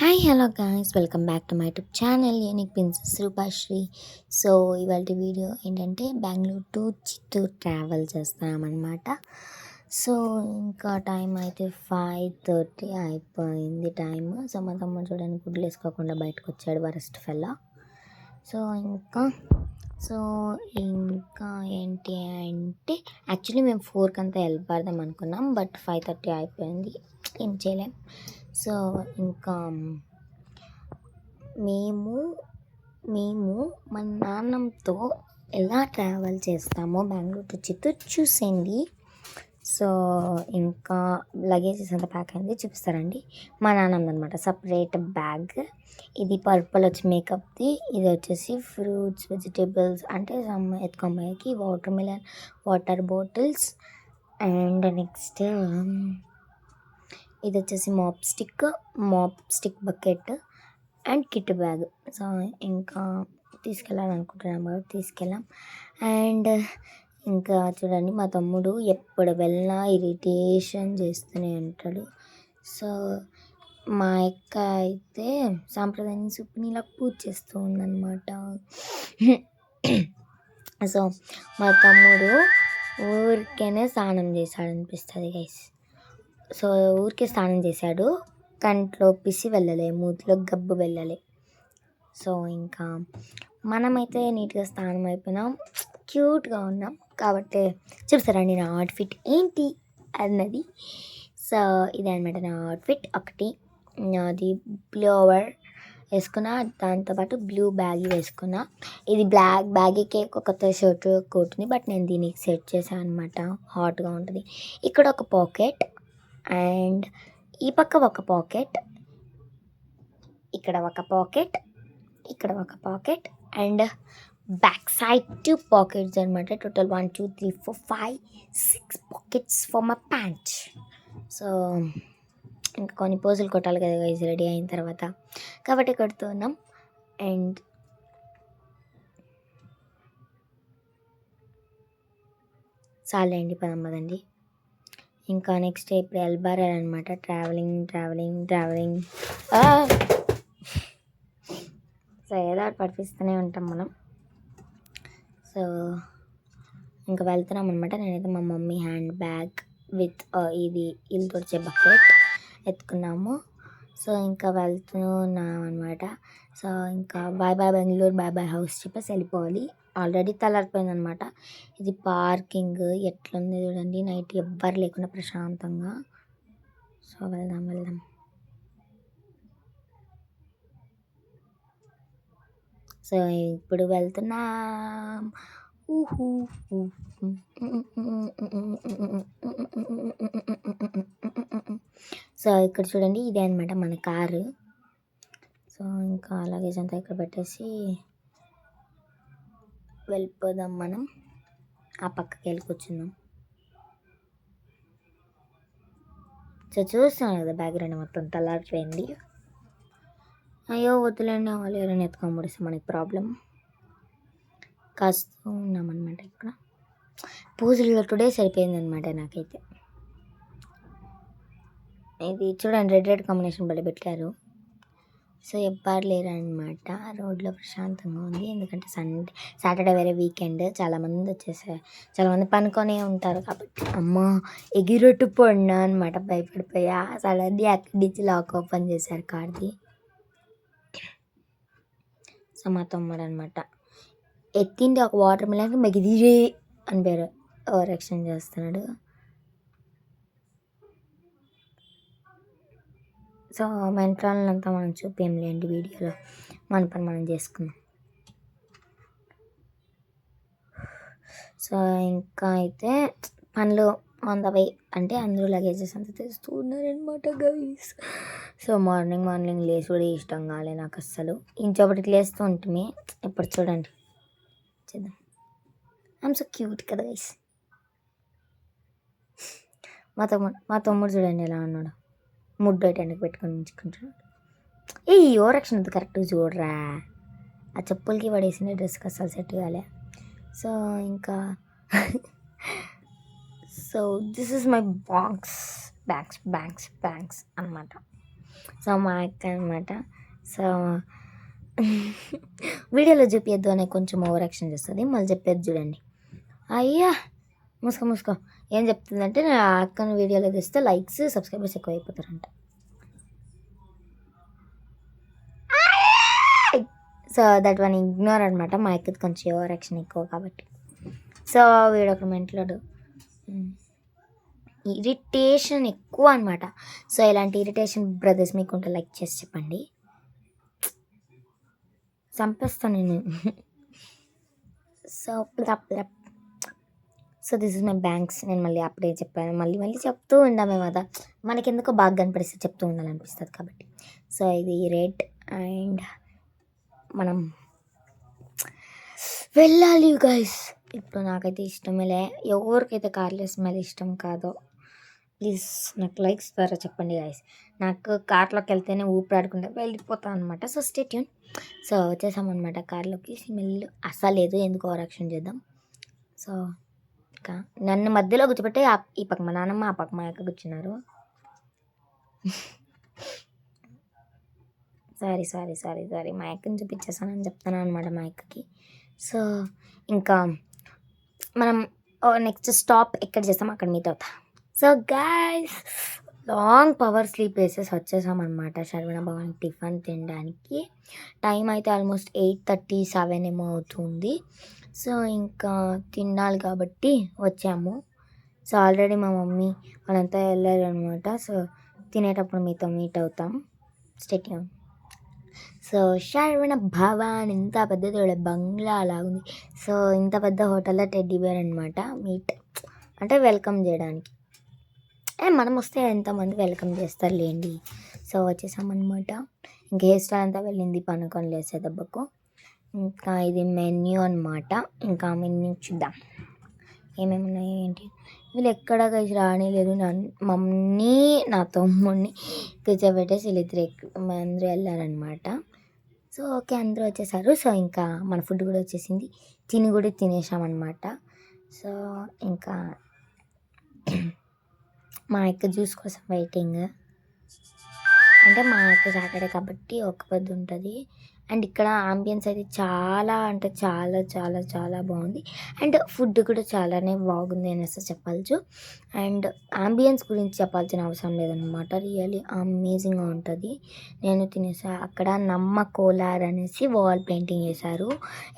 Hi hello guys welcome back to my YouTube channel unique princess Rupashree. So ఇవాళ video ఏంటంటే Bengaluru to Chittoor travel చేస్తున్నామన్నమాట. So ఇంకా time అయితే 5:30 అయిపోయింది టైం. సో మా తమ్ముడు చూడండి గుడ్లు వేసుకోకుండా బయటకు వచ్చాడు, వరస్ట్ ఫెల్లో. సో ఇంకా సో ఇంకా ఏంటి అంటే యాక్చువల్లీ మేము 4కి అంతా వెళ్ళిపోదాం అనుకున్నాం, బట్ 5:30 అయిపోయింది, ఏం చేయలేం. సో ఇంకా మేము మేము మా నాన్నతో ఎలా ట్రావెల్ చేస్తామో బెంగళూరు టు చిత్తూరు చూసేయండి. సో ఇంకా లగేజెస్ అంతా ప్యాక్ అయింది, చూపిస్తారండి. మా నాన్నది అనమాట సపరేట్ బ్యాగ్. ఇది పర్పుల్ వచ్చి మేకప్ది, ఇది వచ్చేసి ఫ్రూట్స్ వెజిటేబుల్స్ అంటే ఎత్తుకోమ్మాయికి watermelon water bottles. And next ఇది వచ్చేసి mop stick bucket and kit bag. So ఇంకా తీసుకెళ్ళాలనుకుంటున్నాం కాబట్టి తీసుకెళ్ళాం. అండ్ ఇంకా చూడండి మా తమ్ముడు ఎప్పుడు వెళ్ళినా ఇరిటేషన్ చేస్తూనే ఉంటాడు. సో మా అక్క అయితే సాంప్రదాయం సుప్నీలా పూజ చేస్తూ ఉందన్నమాట. సో మా తమ్ముడు ఊరికేనే స్నానం చేశాడు అనిపిస్తుంది గైస్. సో ఊరికే స్నానం చేశాడు, కంట్లో పిసి వెళ్ళలే, మూతిలో గబ్బు వెళ్ళలే. సో ఇంకా మనమైతే నీట్గా స్నానం అయిపోయినాం, క్యూట్గా ఉన్నాం కాబట్టి చూస్తారండి నా అవుట్ఫిట్ ఏంటి అన్నది. సో ఇదే అనమాట నా అవుట్ఫిట్. ఒకటి అది బ్లోవర్ వేసుకున్నా, దాంతోపాటు బ్లూ బ్యాగ్ వేసుకున్నా. ఇది బ్లాక్ బ్యాగీకి ఒక కొత్త షర్ట్ కోట్ ఉంది, బట్ నేను దీనికి సెట్ చేశాను అనమాట, హాట్గా ఉంటుంది. ఇక్కడ ఒక పాకెట్ అండ్ ఈ పక్క ఒక పాకెట్, ఇక్కడ ఒక పాకెట్, ఇక్కడ ఒక pocket and back side 2 pockets అనమాట. Total 1 2 3 4 5 6 pockets for my pant. So ఇంకా కొన్ని పోజులు కొట్టాలి కదా గైస్ రెడీ అయిన తర్వాత, కాబట్టి కొడుతున్నాం. అండ్ చాలండి అండి, పదమ్మదండి. ఇంకా నెక్స్ట్ ఇప్పుడు ఎల్బారాల్ అనమాట. ట్రావెలింగ్ సో ఏదో పడిపిస్తూనే ఉంటాం మనం. సో ఇంకా వెళ్తున్నాం అనమాట. నేనైతే మా మమ్మీ హ్యాండ్ బ్యాగ్ విత్ ఇది ఇల్లు తుడిచే బకెట్ ఎత్తుకున్నాము. సో ఇంకా వెళ్తున్నాం అనమాట. సో ఇంకా bye bye Bengaluru, bye bye house చెప్పేసి వెళ్ళిపోవాలి. ఆల్రెడీ తలారిపోయింది అనమాట. ఇది పార్కింగ్ ఎట్లుంది చూడండి, నైట్ ఎవ్వరు లేకుండా ప్రశాంతంగా. సో వెళ్దాం. సో ఇప్పుడు వెళ్తున్నాం. సో ఇక్కడ చూడండి, ఇదే అనమాట మన కారు. సో ఇంకా లగేజ్ అంతా ఇక్కడ పెట్టేసి వెళ్ళిపోదాం మనం, ఆ పక్కకి వెళ్ళి కూర్చుందాం. సో చూస్తున్నాం కదా బ్యాక్గ్రౌండ్ మొత్తం తలారిపోయింది. అయ్యో వద్దులేండి, వాళ్ళు ఎవరైనా ఎత్తుకొని పడిస్తే మనకి ప్రాబ్లం. కాస్తూ ఉన్నామన్నమాట. ఇక్కడ పూజల్లో టుడే సరిపోయిందనమాట నాకైతే. ఇది చూడండి రెడ్ కాంబినేషన్ బలి పెట్టారు. సో ఎవ్వరు లేరనమాట, రోడ్లో ప్రశాంతంగా ఉంది. ఎందుకంటే సాటర్డే వేరే వీకెండ్, చాలామంది వచ్చేసారు, చాలామంది పనుకొనే ఉంటారు కాబట్టి. అమ్మ ఎగిరొట్టు పడినా అనమాట, భయపడిపోయా. సడన్లీ అక్కడి నుంచి లాక్ ఓపెన్ చేశారు కార్ది. సో మా తమ్ముడు అనమాట ఎత్తింది ఒక వాటర్ మిలన్, మెగిదిరే అని పేరు ఓవర్ యాక్షన్ చేస్తున్నాడు. సో మా ఇంట్లోనంతా మనం చూపేంలేండి వీడియోలో, మన పని మనం చేసుకున్నాం. సో ఇంకా అయితే పనులు ఆన్ ద వే, అంటే అందరూ లగేజెస్ అంతా తెస్తూ ఉన్నారనమాట గైస్. సో మార్నింగ్ లేచి కూడా ఇష్టం కాలే నాకు అస్సలు. ఇంకొకటికి లేస్తూ ఉంటుంది ఇప్పుడు చూడండి, చేద్దాం. ఐఎమ్ సో క్యూట్ కదా గైస్. మా తమ్ముడు చూడండి ఎలా ఉన్నాడు, ముడ్డు వెనక్కి పెట్టుకొని ఉంచుకుంటున్నాడు. ఏ ఓవరాక్షన్ అంత కరెక్ట్గా చూడరా, ఆ చెప్పులకి పడేసిన డ్రెస్కి అసలు సెట్ కాలే. సో ఇంకా so this is my banks అనమాట. సో మా అక్క అనమాట. సో వీడియోలో చూపించద్దు అనే కొంచెం ఓవర్ యాక్షన్ చేస్తుంది, మళ్ళీ చెప్పేది చూడండి. అయ్యా మూసుకో మూసుకో ఏం చెప్తుందంటే, నా అక్కను వీడియోలో తెస్తే లైక్స్ సబ్స్క్రైబర్స్ ఎక్కువ అయిపోతారంట. సో దట్ వన్ ఇగ్నోర్ అనమాట. మా అక్కది కొంచెం ఓవర్ యాక్షన్ ఎక్కువ కాబట్టి. సో వీడొక మెంటలోడు, ఇరిటేషన్ ఎక్కువ అనమాట. సో ఇలాంటి ఇరిటేషన్ బ్రదర్స్ మీకు ఉంటే లైక్ చేసి చెప్పండి, చంపేస్తాను నేను. So so this is my banks. నేను మళ్ళీ అప్పుడే చెప్పాను, మళ్ళీ మళ్ళీ చెప్తూ ఉండామే కదా, మనకెందుకో బాగా కనిపిస్తే చెప్తూ ఉండాలనిపిస్తుంది కాబట్టి. సో ఇది రెడ్ అండ్ మనం వెళ్ళాలి గైస్. ఇప్పుడు నాకైతే ఇష్టమేలే, ఎవరికైతే కార్లో స్మెల్ ఇష్టం కాదో ప్లీజ్ నాకు లైక్స్ ద్వారా చెప్పండి గైస్. నాకు కార్లోకి వెళ్తేనే ఊపిరాడకుండా వెళ్ళిపోతాను అనమాట. So stay tune. సో వచ్చేసామన్నమాట కార్లోకి. స్మెల్ అస్సలు లేదు, ఎందుకు ఓవర్ యాక్షన్ చేద్దాం. సో ఇంకా నన్ను మధ్యలో కూర్చోబెట్టి ఈ పక్క మా నాన్నమ్మ, ఆ పక్క మా అక్క కూర్చున్నారు. సారీ మా అక్కని చూపించేసానని చెప్తాను అనమాట మా అక్కకి. సో ఇంకా మనం నెక్స్ట్ స్టాప్ ఎక్కడ చేస్తాం అక్కడ మీట్ అవుతా. So guys long power sleep వేసేసి వచ్చేసామన్నమాట శరవణ భవన్ టిఫిన్ తినడానికి. టైం అయితే ఆల్మోస్ట్ 8:37 ఏమో అవుతుంది. సో ఇంకా తినాలి కాబట్టి వచ్చాము. సో ఆల్రెడీ మా మమ్మీ వాళ్ళంతా వెళ్ళారు అనమాట. సో తినేటప్పుడు మీతో మీట్ అవుతాం. స్టేట్. సో శరవణ భవన్ ఇంత పెద్దది బంగ్లా అలాగుంది. సో ఇంత పెద్ద హోటల్లో టెడ్డీ బేర్ అనమాట మీట్ అంటే వెల్కమ్ చేయడానికి. మనం వస్తే ఎంతమంది వెల్కమ్ చేస్తారు లేండి. సో వచ్చేసామన్నమాట. ఇంక హెయిర్ స్టైల్ అంతా వెళ్ళింది పనుకొని లేసే దెబ్బకు. ఇంకా ఇది మెన్యూ అనమాట. ఇంకా మెన్యూ చూద్దాం ఏమేమి ఉన్నాయి ఏంటి. వీళ్ళు ఎక్కడ కలిసి రానిలేదు, మమ్మీ నా తమ్ముడిని కూర్చోబెట్టేసి వీళ్ళిద్దరు అందరూ వెళ్ళారనమాట. సో ఓకే అందరూ వచ్చేసారు. సో ఇంకా మన ఫుడ్ కూడా వచ్చేసింది, తిని కూడా తినేసామన్నమాట. సో ఇంకా మా అక్క జ్యూస్ కోసం వెయిటింగ్. అంటే మా అక్క సాటర్డే కాబట్టి ఒక్క పొద్దు ఉంటుంది. అండ్ ఇక్కడ ఆంబియన్స్ అయితే చాలా అంటే చాలా చాలా చాలా బాగుంది. అండ్ ఫుడ్ కూడా చాలానే బాగుంది అనేసి చెప్పచ్చు. అండ్ ఆంబియన్స్ గురించి చెప్పాల్సిన అవసరం లేదనమాట, రియల్లీ అమేజింగ్గా ఉంటుంది. నేను తినేసా. అక్కడ నమ్మ కోలార్ అనేసి వాల్ పెయింటింగ్ చేశారు.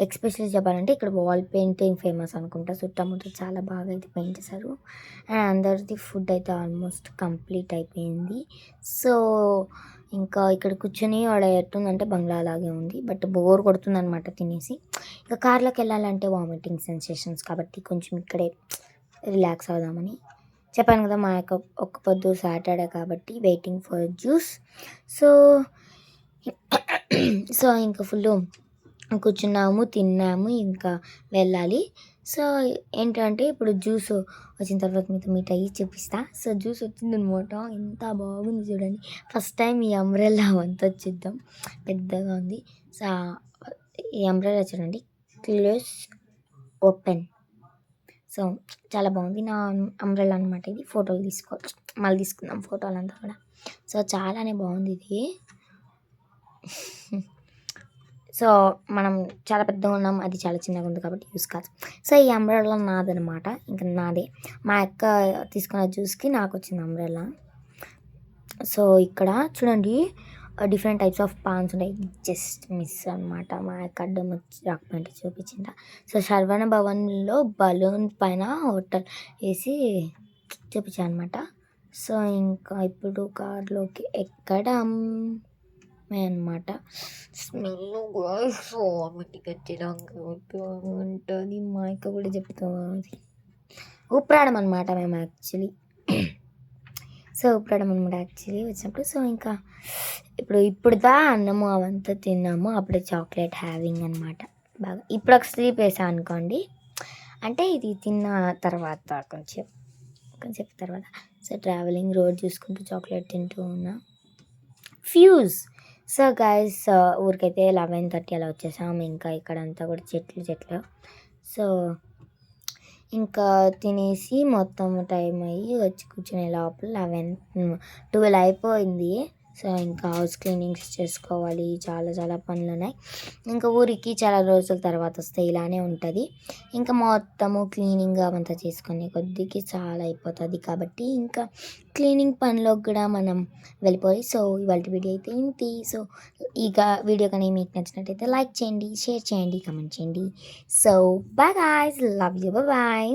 ఎక్స్పెషల్లీ చెప్పాలంటే ఇక్కడ వాల్ పెయింటింగ్ ఫేమస్ అనుకుంటా. చుట్టముట్ట చాలా బాగా అయితే పెయింట్ చేశారు. అండ్ అందరిది ఫుడ్ అయితే ఆల్మోస్ట్ కంప్లీట్ అయిపోయింది. సో ఇంకా ఇక్కడ కూర్చొని వాడు ఎట్టుందంటే బంగ్లా లాగే ఉంది, బట్ బోర్ కొడుతుంది అనమాట తినేసి. ఇంకా కార్లోకి వెళ్ళాలంటే వామిటింగ్ సెన్సేషన్స్ కాబట్టి కొంచెం ఇక్కడే రిలాక్స్ అవుదామని చెప్పాను కదా. మా యొక్క ఒక్క పొద్దు సాటర్డే కాబట్టి waiting for juice. So so ఇంకా ఫుల్ కూర్చున్నాము, తిన్నాము, ఇంకా వెళ్ళాలి. సో ఏంటంటే ఇప్పుడు జ్యూస్ వచ్చిన తర్వాత మీట్ అయ్యి చూపిస్తా. సో జ్యూస్ వచ్చింది అనమాట, ఎంత బాగుంది చూడండి. ఫస్ట్ టైం ఈ అంబ్రెల్లా అంతా చూద్దాం, పెద్దగా ఉంది. సో ఈ అంబ్రెల్లా చూడండి, క్లోజ్ ఓపెన్. సో చాలా బాగుంది నా అంబ్రెల్లా అనమాట ఇది. ఫోటోలు తీసుకోవచ్చు, మళ్ళీ తీసుకుందాం ఫోటోలు అంతా కూడా. సో చాలానే బాగుంది ఇది. సో మనం చాలా పెద్దగా ఉన్నాం, అది చాలా చిన్నగా ఉంది కాబట్టి యూస్ కాదు. సో ఈ అంబ్రెల్లా నాదనమాట, ఇంకా నాదే. మా అక్క తీసుకున్న జ్యూస్కి నాకు వచ్చింది అంబ్రెల్లా. సో ఇక్కడ చూడండి డిఫరెంట్ టైప్స్ ఆఫ్ పాన్స్ ఉన్నాయి. జస్ట్ మిస్ అనమాట, మా అక్క అడ్డం వచ్చి రాకపోయింటే చూపించింట. సో శరవణ భవన్లో బలూన్ పైన హోటల్ వేసి చూపించాను అనమాట. సో ఇంకా ఇప్పుడు కార్లోకి ఎక్కడం అనమాట. స్మెల్ ఉంటుంది, మా అక్క కూడా చెప్తుంది. ఊపిరాడం అనమాట మేము యాక్చువల్లీ. సో ఊపిరాడం అనమాట యాక్చువల్లీ వచ్చినప్పుడు. సో ఇంకా ఇప్పుడు అన్నము అవంతా తిన్నాము, అప్పుడే చాక్లెట్ హ్యావింగ్ అనమాట. బాగా ఇప్పుడు ఒక స్లీప్ వేసా అనుకోండి, అంటే ఇది తిన్న తర్వాత కొంచెం తర్వాత. సో ట్రావెలింగ్ రోడ్ చూసుకుంటూ చాక్లెట్ తింటూ ఉన్నా. ఫ్యూజ్. సో గైస్ ఊరికైతే 11:30 అలా వచ్చేసాము. ఇంకా ఇక్కడంతా కూడా చెట్లు. సో ఇంకా తినేసి మొత్తం టైం అయ్యి వచ్చి కూర్చునే లోపల 12 అయిపోయింది. సో ఇంకా హౌస్ క్లీనింగ్స్ చేసుకోవాలి, చాలా చాలా పనులు ఉన్నాయి. ఇంకా ఊరికి చాలా రోజుల తర్వాత వస్తే ఇలానే ఉంటుంది. ఇంకా మొత్తము క్లీనింగ్ అవంతా చేసుకునే కొద్దికి చాలా అయిపోతుంది కాబట్టి ఇంకా క్లీనింగ్ పనిలోకి కూడా మనం వెళ్ళిపోయి. సో ఇవాళ వీడియో అయితే ఇంటి. సో ఇక వీడియో కానీ మీకు నచ్చినట్టయితే లైక్ చేయండి, షేర్ చేయండి, కమెంట్ చేయండి. So bye guys, love you, bye.